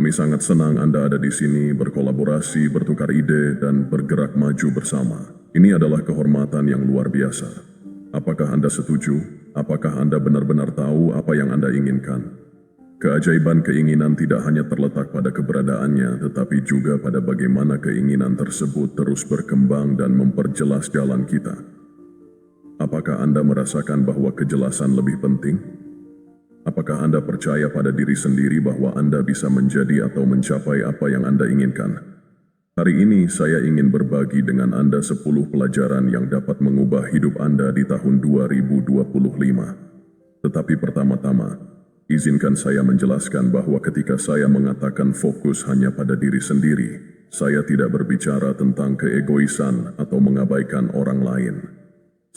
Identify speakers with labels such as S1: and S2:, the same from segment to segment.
S1: Kami sangat senang Anda ada di sini, berkolaborasi, bertukar ide, dan bergerak maju bersama. Ini adalah kehormatan yang luar biasa. Apakah Anda setuju? Apakah Anda benar-benar tahu apa yang Anda inginkan? Keajaiban keinginan tidak hanya terletak pada keberadaannya, tetapi juga pada bagaimana keinginan tersebut terus berkembang dan memperjelas jalan kita. Apakah Anda merasakan bahwa kejelasan lebih penting? Apakah Anda percaya pada diri sendiri bahwa Anda bisa menjadi atau mencapai apa yang Anda inginkan? Hari ini saya ingin berbagi dengan Anda 10 pelajaran yang dapat mengubah hidup Anda di tahun 2025. Tetapi pertama-tama, izinkan saya menjelaskan bahwa ketika saya mengatakan fokus hanya pada diri sendiri, saya tidak berbicara tentang keegoisan atau mengabaikan orang lain.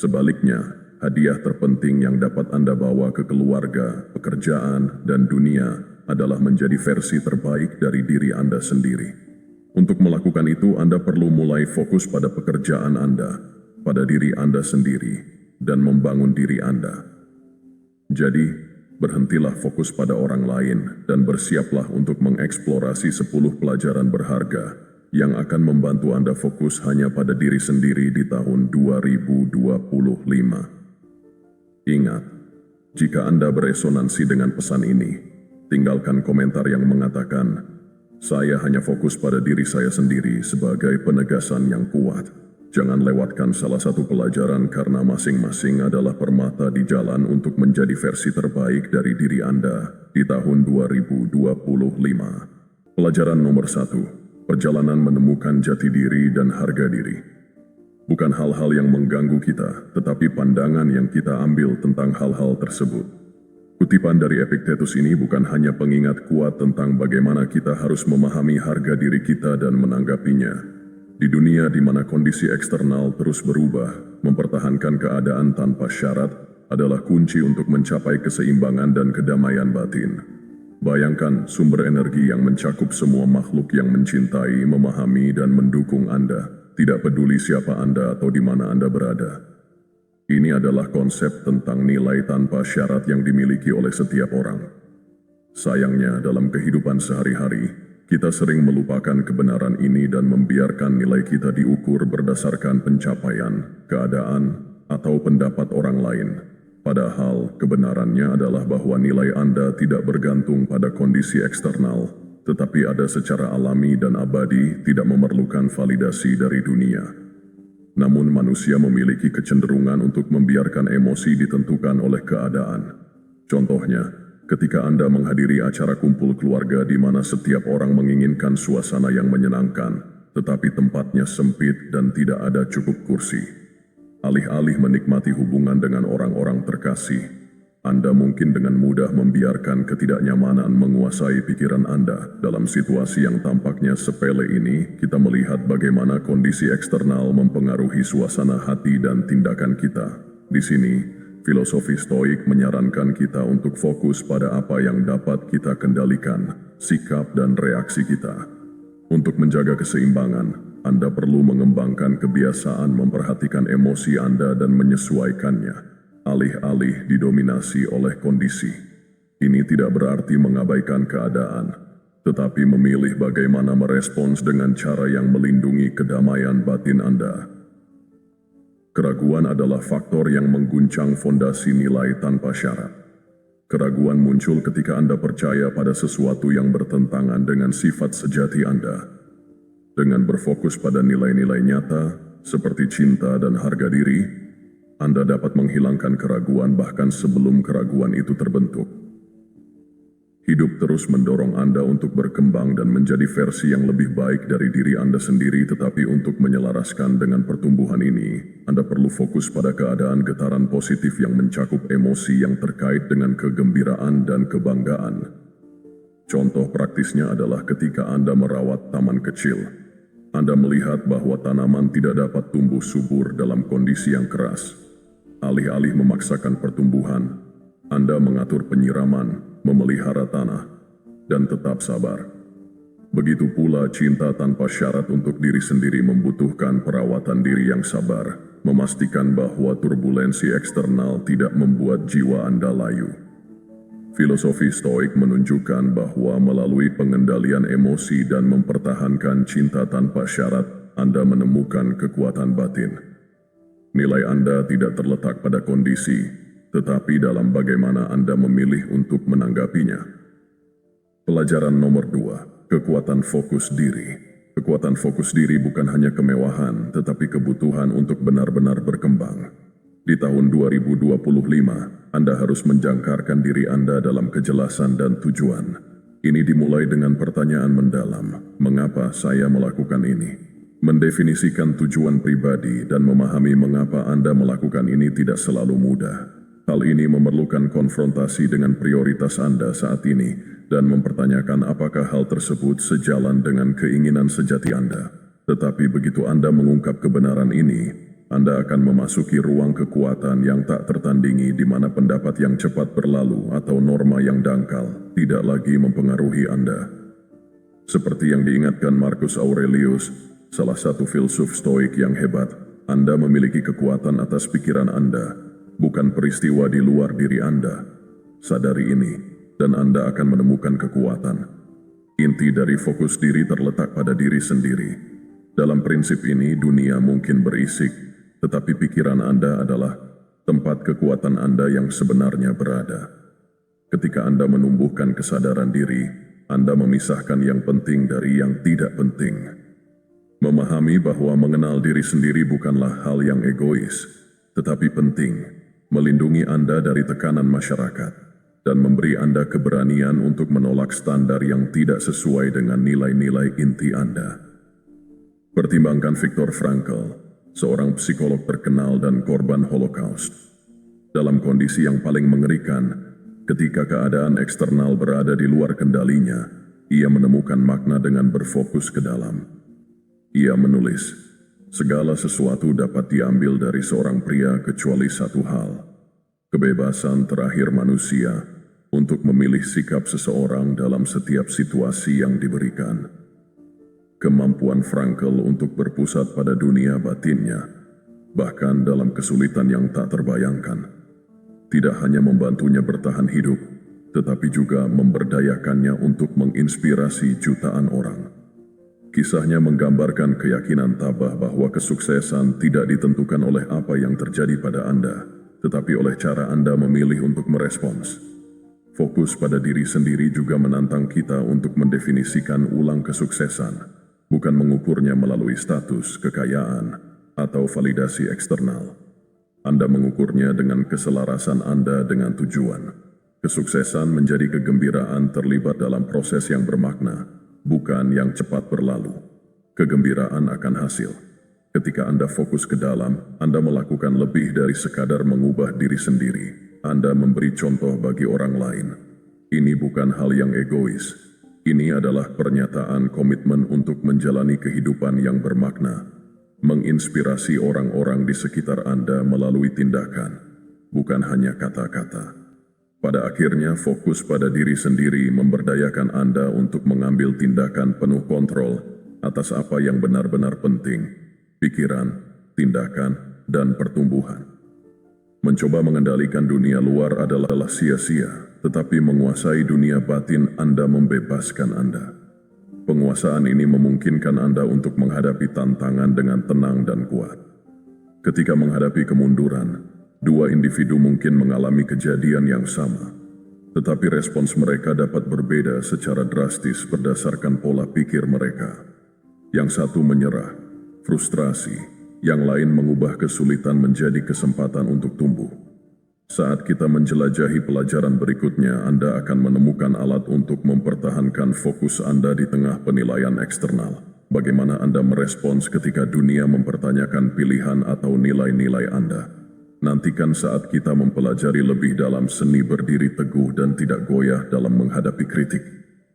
S1: Sebaliknya, hadiah terpenting yang dapat Anda bawa ke keluarga, pekerjaan, dan dunia adalah menjadi versi terbaik dari diri Anda sendiri. Untuk melakukan itu, Anda perlu mulai fokus pada pekerjaan Anda, pada diri Anda sendiri, dan membangun diri Anda. Jadi, berhentilah fokus pada orang lain dan bersiaplah untuk mengeksplorasi 10 pelajaran berharga yang akan membantu Anda fokus hanya pada diri sendiri di tahun 2025. Ingat, jika Anda beresonansi dengan pesan ini, tinggalkan komentar yang mengatakan, "Saya hanya fokus pada diri saya sendiri" sebagai penegasan yang kuat. Jangan lewatkan salah satu pelajaran karena masing-masing adalah permata di jalan untuk menjadi versi terbaik dari diri Anda di tahun 2025. Pelajaran nomor 1, perjalanan menemukan jati diri dan harga diri. Bukan hal-hal yang mengganggu kita, tetapi pandangan yang kita ambil tentang hal-hal tersebut. Kutipan dari Epictetus ini bukan hanya pengingat kuat tentang bagaimana kita harus memahami harga diri kita dan menanggapinya. Di dunia di mana kondisi eksternal terus berubah, mempertahankan keadaan tanpa syarat adalah kunci untuk mencapai keseimbangan dan kedamaian batin. Bayangkan sumber energi yang mencakup semua makhluk yang mencintai, memahami, dan mendukung Anda. Tidak peduli siapa Anda atau di mana Anda berada. Ini adalah konsep tentang nilai tanpa syarat yang dimiliki oleh setiap orang. Sayangnya, dalam kehidupan sehari-hari, kita sering melupakan kebenaran ini dan membiarkan nilai kita diukur berdasarkan pencapaian, keadaan, atau pendapat orang lain. Padahal, kebenarannya adalah bahwa nilai Anda tidak bergantung pada kondisi eksternal, tetapi ada secara alami dan abadi, tidak memerlukan validasi dari dunia. Namun manusia memiliki kecenderungan untuk membiarkan emosi ditentukan oleh keadaan. Contohnya, ketika Anda menghadiri acara kumpul keluarga di mana setiap orang menginginkan suasana yang menyenangkan, tetapi tempatnya sempit dan tidak ada cukup kursi. Alih-alih menikmati hubungan dengan orang-orang terkasih, Anda mungkin dengan mudah membiarkan ketidaknyamanan menguasai pikiran Anda. Dalam situasi yang tampaknya sepele ini, kita melihat bagaimana kondisi eksternal mempengaruhi suasana hati dan tindakan kita. Di sini, filosofi Stoik menyarankan kita untuk fokus pada apa yang dapat kita kendalikan, sikap dan reaksi kita. Untuk menjaga keseimbangan, Anda perlu mengembangkan kebiasaan memperhatikan emosi Anda dan menyesuaikannya, alih-alih didominasi oleh kondisi. Ini tidak berarti mengabaikan keadaan, tetapi memilih bagaimana merespons dengan cara yang melindungi kedamaian batin Anda. Keraguan adalah faktor yang mengguncang fondasi nilai tanpa syarat. Keraguan muncul ketika Anda percaya pada sesuatu yang bertentangan dengan sifat sejati Anda. Dengan berfokus pada nilai-nilai nyata, seperti cinta dan harga diri, Anda dapat menghilangkan keraguan bahkan sebelum keraguan itu terbentuk. Hidup terus mendorong Anda untuk berkembang dan menjadi versi yang lebih baik dari diri Anda sendiri, tetapi untuk menyelaraskan dengan pertumbuhan ini, Anda perlu fokus pada keadaan getaran positif yang mencakup emosi yang terkait dengan kegembiraan dan kebanggaan. Contoh praktisnya adalah ketika Anda merawat taman kecil. Anda melihat bahwa tanaman tidak dapat tumbuh subur dalam kondisi yang keras. Alih-alih memaksakan pertumbuhan, Anda mengatur penyiraman, memelihara tanah, dan tetap sabar. Begitu pula cinta tanpa syarat untuk diri sendiri membutuhkan perawatan diri yang sabar, memastikan bahwa turbulensi eksternal tidak membuat jiwa Anda layu. Filosofi Stoik menunjukkan bahwa melalui pengendalian emosi dan mempertahankan cinta tanpa syarat, Anda menemukan kekuatan batin. Nilai Anda tidak terletak pada kondisi, tetapi dalam bagaimana Anda memilih untuk menanggapinya. Pelajaran nomor 2, kekuatan fokus diri. Kekuatan fokus diri bukan hanya kemewahan, tetapi kebutuhan untuk benar-benar berkembang. Di tahun 2025, Anda harus menjangkarkan diri Anda dalam kejelasan dan tujuan. Ini dimulai dengan pertanyaan mendalam, mengapa saya melakukan ini? Mendefinisikan tujuan pribadi dan memahami mengapa Anda melakukan ini tidak selalu mudah. Hal ini memerlukan konfrontasi dengan prioritas Anda saat ini dan mempertanyakan apakah hal tersebut sejalan dengan keinginan sejati Anda. Tetapi begitu Anda mengungkap kebenaran ini, Anda akan memasuki ruang kekuatan yang tak tertandingi di mana pendapat yang cepat berlalu atau norma yang dangkal tidak lagi mempengaruhi Anda. Seperti yang diingatkan Marcus Aurelius, salah satu filsuf Stoik yang hebat, Anda memiliki kekuatan atas pikiran Anda, bukan peristiwa di luar diri Anda. Sadari ini, dan Anda akan menemukan kekuatan. Inti dari fokus diri terletak pada diri sendiri. Dalam prinsip ini, dunia mungkin berisik, tetapi pikiran Anda adalah tempat kekuatan Anda yang sebenarnya berada. Ketika Anda menumbuhkan kesadaran diri, Anda memisahkan yang penting dari yang tidak penting. Memahami bahwa mengenal diri sendiri bukanlah hal yang egois, tetapi penting, melindungi Anda dari tekanan masyarakat, dan memberi Anda keberanian untuk menolak standar yang tidak sesuai dengan nilai-nilai inti Anda. Pertimbangkan Viktor Frankl, seorang psikolog terkenal dan korban Holocaust. Dalam kondisi yang paling mengerikan, ketika keadaan eksternal berada di luar kendalinya, ia menemukan makna dengan berfokus ke dalam. Ia menulis, segala sesuatu dapat diambil dari seorang pria kecuali satu hal, kebebasan terakhir manusia untuk memilih sikap seseorang dalam setiap situasi yang diberikan. Kemampuan Frankl untuk berpusat pada dunia batinnya, bahkan dalam kesulitan yang tak terbayangkan, tidak hanya membantunya bertahan hidup, tetapi juga memberdayakannya untuk menginspirasi jutaan orang. Kisahnya menggambarkan keyakinan tabah bahwa kesuksesan tidak ditentukan oleh apa yang terjadi pada Anda, tetapi oleh cara Anda memilih untuk merespons. Fokus pada diri sendiri juga menantang kita untuk mendefinisikan ulang kesuksesan, bukan mengukurnya melalui status, kekayaan, atau validasi eksternal. Anda mengukurnya dengan keselarasan Anda dengan tujuan. Kesuksesan menjadi kegembiraan terlibat dalam proses yang bermakna, bukan yang cepat berlalu. Kegembiraan akan hasil. Ketika Anda fokus ke dalam, Anda melakukan lebih dari sekadar mengubah diri sendiri. Anda memberi contoh bagi orang lain. Ini bukan hal yang egois. Ini adalah pernyataan komitmen untuk menjalani kehidupan yang bermakna, menginspirasi orang-orang di sekitar Anda melalui tindakan, bukan hanya kata-kata. Pada akhirnya, fokus pada diri sendiri memberdayakan Anda untuk mengambil tindakan penuh kontrol atas apa yang benar-benar penting, pikiran, tindakan, dan pertumbuhan. Mencoba mengendalikan dunia luar adalah sia-sia, tetapi menguasai dunia batin Anda membebaskan Anda. Penguasaan ini memungkinkan Anda untuk menghadapi tantangan dengan tenang dan kuat. Ketika menghadapi kemunduran, dua individu mungkin mengalami kejadian yang sama, tetapi respons mereka dapat berbeda secara drastis berdasarkan pola pikir mereka. Yang satu menyerah, frustrasi, yang lain mengubah kesulitan menjadi kesempatan untuk tumbuh. Saat kita menjelajahi pelajaran berikutnya, Anda akan menemukan alat untuk mempertahankan fokus Anda di tengah penilaian eksternal. Bagaimana Anda merespons ketika dunia mempertanyakan pilihan atau nilai-nilai Anda. Nantikan saat kita mempelajari lebih dalam seni berdiri teguh dan tidak goyah dalam menghadapi kritik.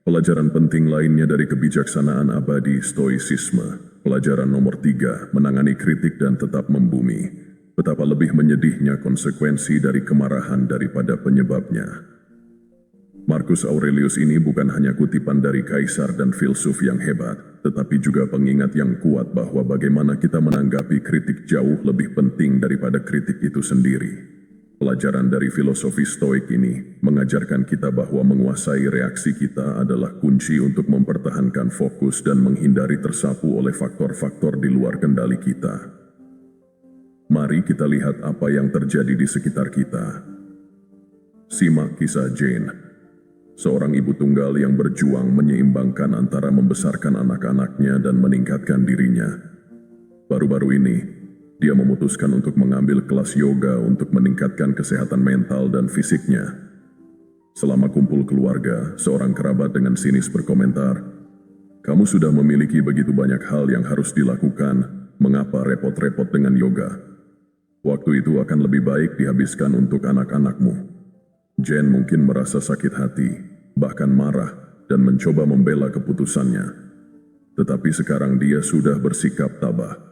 S1: Pelajaran penting lainnya dari kebijaksanaan abadi Stoicisme. Pelajaran nomor 3, menangani kritik dan tetap membumi. Betapa lebih menyedihnya konsekuensi dari kemarahan daripada penyebabnya. Marcus Aurelius ini bukan hanya kutipan dari kaisar dan filsuf yang hebat, tetapi juga pengingat yang kuat bahwa bagaimana kita menanggapi kritik jauh lebih penting daripada kritik itu sendiri. Pelajaran dari filosofi Stoik ini mengajarkan kita bahwa menguasai reaksi kita adalah kunci untuk mempertahankan fokus dan menghindari tersapu oleh faktor-faktor di luar kendali kita. Mari kita lihat apa yang terjadi di sekitar kita. Simak kisah Jane, seorang ibu tunggal yang berjuang menyeimbangkan antara membesarkan anak-anaknya dan meningkatkan dirinya. Baru-baru ini, dia memutuskan untuk mengambil kelas yoga untuk meningkatkan kesehatan mental dan fisiknya. Selama kumpul keluarga, seorang kerabat dengan sinis berkomentar, "Kamu sudah memiliki begitu banyak hal yang harus dilakukan, mengapa repot-repot dengan yoga? Waktu itu akan lebih baik dihabiskan untuk anak-anakmu." Jane mungkin merasa sakit hati, bahkan marah, dan mencoba membela keputusannya. Tetapi sekarang dia sudah bersikap tabah.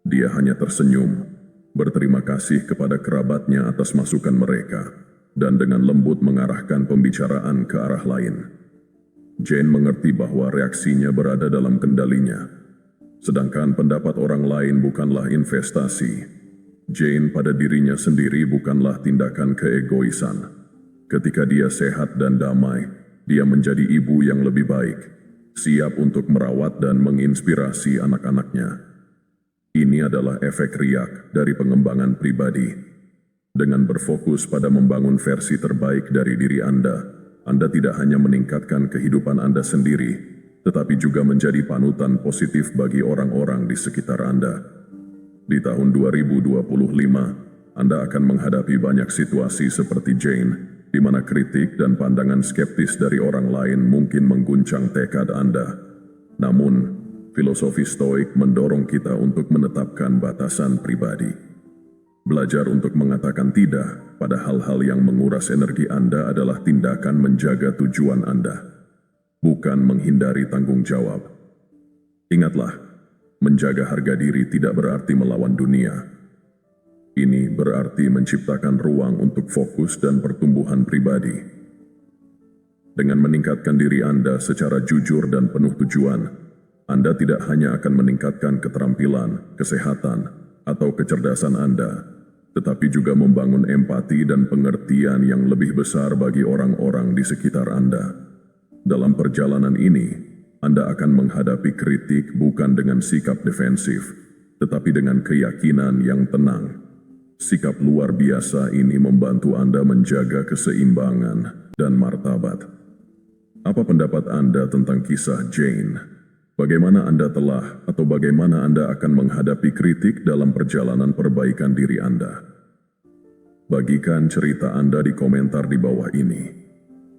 S1: Dia hanya tersenyum, berterima kasih kepada kerabatnya atas masukan mereka, dan dengan lembut mengarahkan pembicaraan ke arah lain. Jane mengerti bahwa reaksinya berada dalam kendalinya, sedangkan pendapat orang lain bukanlah investasi. Jane pada dirinya sendiri bukanlah tindakan keegoisan. Ketika dia sehat dan damai, dia menjadi ibu yang lebih baik, siap untuk merawat dan menginspirasi anak-anaknya. Ini adalah efek riak dari pengembangan pribadi. Dengan berfokus pada membangun versi terbaik dari diri Anda tidak hanya meningkatkan kehidupan Anda sendiri, tetapi juga menjadi panutan positif bagi orang-orang di sekitar Anda. Di tahun 2025, Anda akan menghadapi banyak situasi seperti Jane, di mana kritik dan pandangan skeptis dari orang lain mungkin mengguncang tekad Anda. Namun, filosofi Stoik mendorong kita untuk menetapkan batasan pribadi. Belajar untuk mengatakan tidak pada hal-hal yang menguras energi Anda adalah tindakan menjaga tujuan Anda, bukan menghindari tanggung jawab. Ingatlah, menjaga harga diri tidak berarti melawan dunia. Ini berarti menciptakan ruang untuk fokus dan pertumbuhan pribadi. Dengan meningkatkan diri Anda secara jujur dan penuh tujuan, Anda tidak hanya akan meningkatkan keterampilan, kesehatan, atau kecerdasan Anda, tetapi juga membangun empati dan pengertian yang lebih besar bagi orang-orang di sekitar Anda. Dalam perjalanan ini, Anda akan menghadapi kritik bukan dengan sikap defensif, tetapi dengan keyakinan yang tenang. Sikap luar biasa ini membantu Anda menjaga keseimbangan dan martabat. Apa pendapat Anda tentang kisah Jane? Bagaimana Anda telah atau bagaimana Anda akan menghadapi kritik dalam perjalanan perbaikan diri Anda? Bagikan cerita Anda di komentar di bawah ini.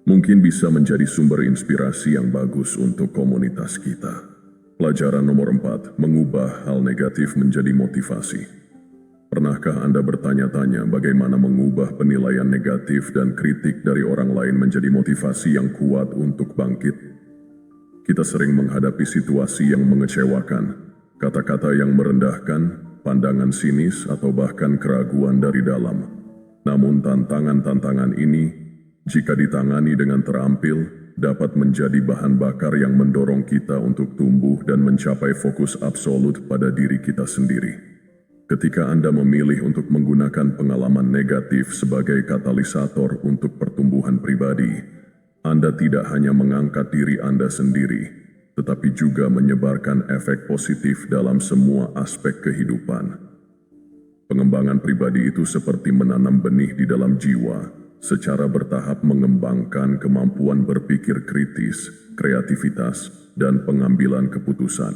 S1: Mungkin bisa menjadi sumber inspirasi yang bagus untuk komunitas kita. Pelajaran nomor 4, mengubah hal negatif menjadi motivasi. Pernahkah Anda bertanya-tanya bagaimana mengubah penilaian negatif dan kritik dari orang lain menjadi motivasi yang kuat untuk bangkit? Kita sering menghadapi situasi yang mengecewakan, kata-kata yang merendahkan, pandangan sinis, atau bahkan keraguan dari dalam. Namun tantangan-tantangan ini, jika ditangani dengan terampil, dapat menjadi bahan bakar yang mendorong kita untuk tumbuh dan mencapai fokus absolut pada diri kita sendiri. Ketika Anda memilih untuk menggunakan pengalaman negatif sebagai katalisator untuk pertumbuhan pribadi, Anda tidak hanya mengangkat diri Anda sendiri, tetapi juga menyebarkan efek positif dalam semua aspek kehidupan. Pengembangan pribadi itu seperti menanam benih di dalam jiwa, secara bertahap mengembangkan kemampuan berpikir kritis, kreativitas, dan pengambilan keputusan.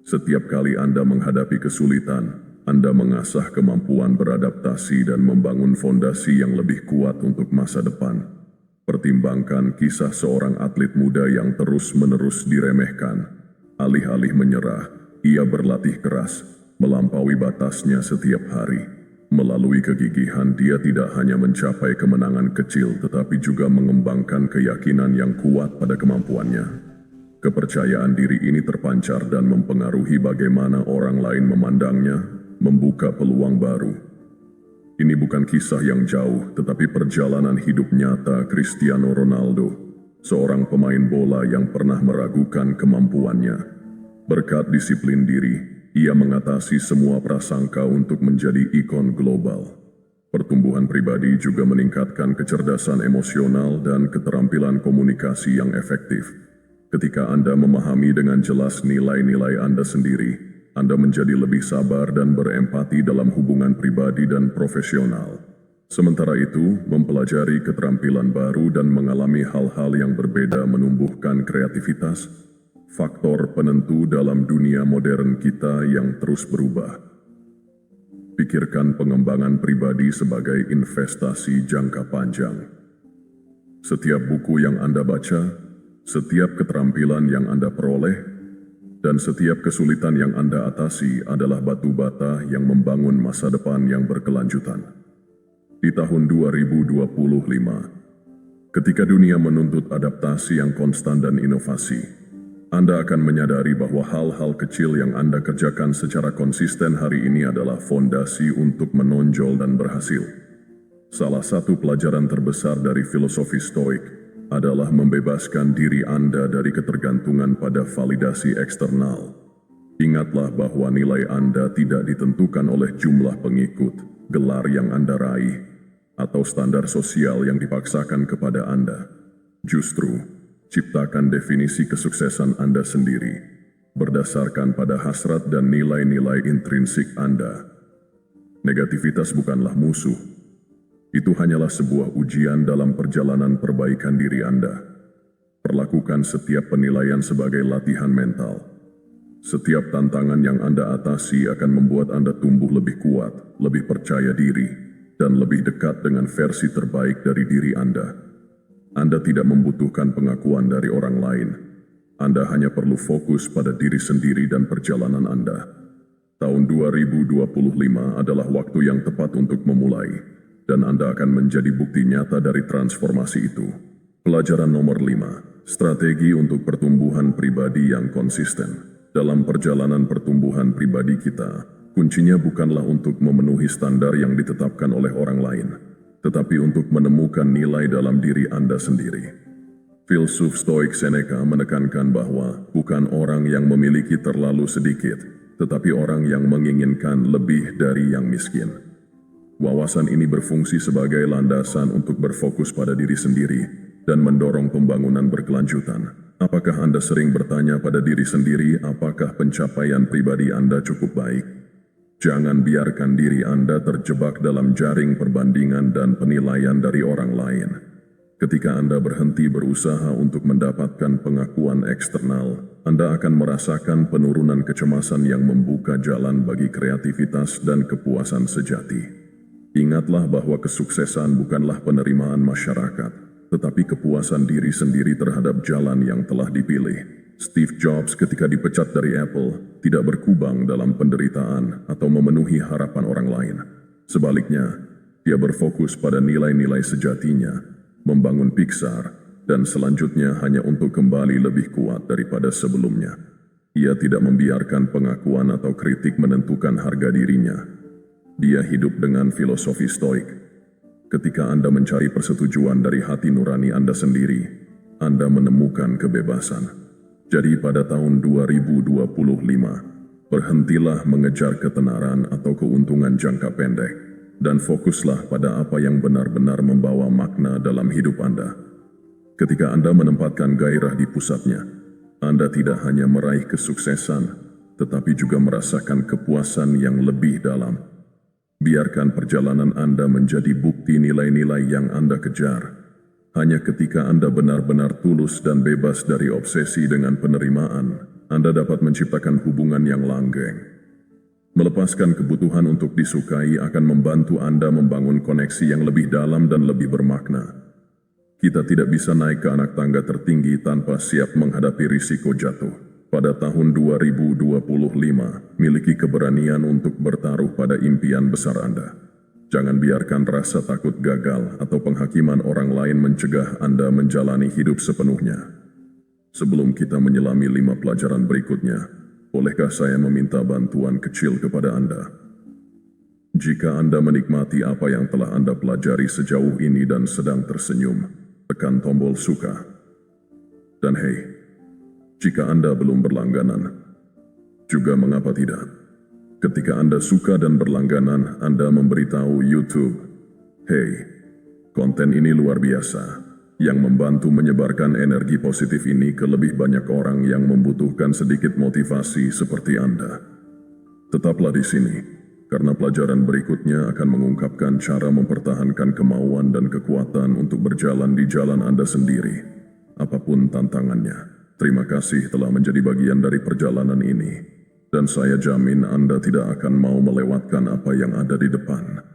S1: Setiap kali Anda menghadapi kesulitan, Anda mengasah kemampuan beradaptasi dan membangun fondasi yang lebih kuat untuk masa depan. Pertimbangkan kisah seorang atlet muda yang terus-menerus diremehkan. Alih-alih menyerah, ia berlatih keras, melampaui batasnya setiap hari. Melalui kegigihan, dia tidak hanya mencapai kemenangan kecil, tetapi juga mengembangkan keyakinan yang kuat pada kemampuannya. Kepercayaan diri ini terpancar dan mempengaruhi bagaimana orang lain memandangnya, membuka peluang baru. Ini bukan kisah yang jauh, tetapi perjalanan hidup nyata Cristiano Ronaldo, seorang pemain bola yang pernah meragukan kemampuannya. Berkat disiplin diri, ia mengatasi semua prasangka untuk menjadi ikon global. Pertumbuhan pribadi juga meningkatkan kecerdasan emosional dan keterampilan komunikasi yang efektif. Ketika Anda memahami dengan jelas nilai-nilai Anda sendiri, Anda menjadi lebih sabar dan berempati dalam hubungan pribadi dan profesional. Sementara itu, mempelajari keterampilan baru dan mengalami hal-hal yang berbeda menumbuhkan kreativitas, faktor penentu dalam dunia modern kita yang terus berubah. Pikirkan pengembangan pribadi sebagai investasi jangka panjang. Setiap buku yang Anda baca, setiap keterampilan yang Anda peroleh, dan setiap kesulitan yang Anda atasi adalah batu bata yang membangun masa depan yang berkelanjutan. Di tahun 2025, ketika dunia menuntut adaptasi yang konstan dan inovasi, Anda akan menyadari bahwa hal-hal kecil yang Anda kerjakan secara konsisten hari ini adalah fondasi untuk menonjol dan berhasil. Salah satu pelajaran terbesar dari filosofi Stoik adalah membebaskan diri Anda dari ketergantungan pada validasi eksternal. Ingatlah bahwa nilai Anda tidak ditentukan oleh jumlah pengikut, gelar yang Anda raih, atau standar sosial yang dipaksakan kepada Anda. Justru, ciptakan definisi kesuksesan Anda sendiri, berdasarkan pada hasrat dan nilai-nilai intrinsik Anda. Negativitas bukanlah musuh. Itu hanyalah sebuah ujian dalam perjalanan perbaikan diri Anda. Perlakukan setiap penilaian sebagai latihan mental. Setiap tantangan yang Anda atasi akan membuat Anda tumbuh lebih kuat, lebih percaya diri, dan lebih dekat dengan versi terbaik dari diri Anda. Anda tidak membutuhkan pengakuan dari orang lain. Anda hanya perlu fokus pada diri sendiri dan perjalanan Anda. Tahun 2025 adalah waktu yang tepat untuk memulai, dan Anda akan menjadi bukti nyata dari transformasi itu. Pelajaran nomor 5, strategi untuk pertumbuhan pribadi yang konsisten. Dalam perjalanan pertumbuhan pribadi kita, kuncinya bukanlah untuk memenuhi standar yang ditetapkan oleh orang lain, tetapi untuk menemukan nilai dalam diri Anda sendiri. Filsuf Stoik Seneca menekankan bahwa bukan orang yang memiliki terlalu sedikit, tetapi orang yang menginginkan lebih dari yang miskin. Wawasan ini berfungsi sebagai landasan untuk berfokus pada diri sendiri dan mendorong pembangunan berkelanjutan. Apakah Anda sering bertanya pada diri sendiri, apakah pencapaian pribadi Anda cukup baik? Jangan biarkan diri Anda terjebak dalam jaring perbandingan dan penilaian dari orang lain. Ketika Anda berhenti berusaha untuk mendapatkan pengakuan eksternal, Anda akan merasakan penurunan kecemasan yang membuka jalan bagi kreativitas dan kepuasan sejati. Ingatlah bahwa kesuksesan bukanlah penerimaan masyarakat, tetapi kepuasan diri sendiri terhadap jalan yang telah dipilih. Steve Jobs ketika dipecat dari Apple tidak berkubang dalam penderitaan atau memenuhi harapan orang lain. Sebaliknya, dia berfokus pada nilai-nilai sejatinya, membangun Pixar, dan selanjutnya hanya untuk kembali lebih kuat daripada sebelumnya. Ia tidak membiarkan pengakuan atau kritik menentukan harga dirinya. Dia hidup dengan filosofi Stoik. Ketika Anda mencari persetujuan dari hati nurani Anda sendiri, Anda menemukan kebebasan. Jadi pada tahun 2025, berhentilah mengejar ketenaran atau keuntungan jangka pendek, dan fokuslah pada apa yang benar-benar membawa makna dalam hidup Anda. Ketika Anda menempatkan gairah di pusatnya, Anda tidak hanya meraih kesuksesan, tetapi juga merasakan kepuasan yang lebih dalam. Biarkan perjalanan Anda menjadi bukti nilai-nilai yang Anda kejar. Hanya ketika Anda benar-benar tulus dan bebas dari obsesi dengan penerimaan, Anda dapat menciptakan hubungan yang langgeng. Melepaskan kebutuhan untuk disukai akan membantu Anda membangun koneksi yang lebih dalam dan lebih bermakna. Kita tidak bisa naik ke anak tangga tertinggi tanpa siap menghadapi risiko jatuh. Pada tahun 2025, miliki keberanian untuk bertaruh pada impian besar Anda. Jangan biarkan rasa takut gagal atau penghakiman orang lain mencegah Anda menjalani hidup sepenuhnya. Sebelum kita menyelami 5 pelajaran berikutnya, bolehkah saya meminta bantuan kecil kepada Anda? Jika Anda menikmati apa yang telah Anda pelajari sejauh ini dan sedang tersenyum, tekan tombol suka. Dan hei, jika Anda belum berlangganan, juga mengapa tidak? Ketika Anda suka dan berlangganan, Anda memberitahu YouTube Hei, konten ini luar biasa, yang membantu menyebarkan energi positif ini ke lebih banyak orang yang membutuhkan sedikit motivasi seperti Anda. Tetaplah di sini, karena pelajaran berikutnya akan mengungkapkan cara mempertahankan kemauan dan kekuatan untuk berjalan di jalan Anda sendiri, apapun tantangannya. Terima kasih telah menjadi bagian dari perjalanan ini, dan saya jamin Anda tidak akan mau melewatkan apa yang ada di depan.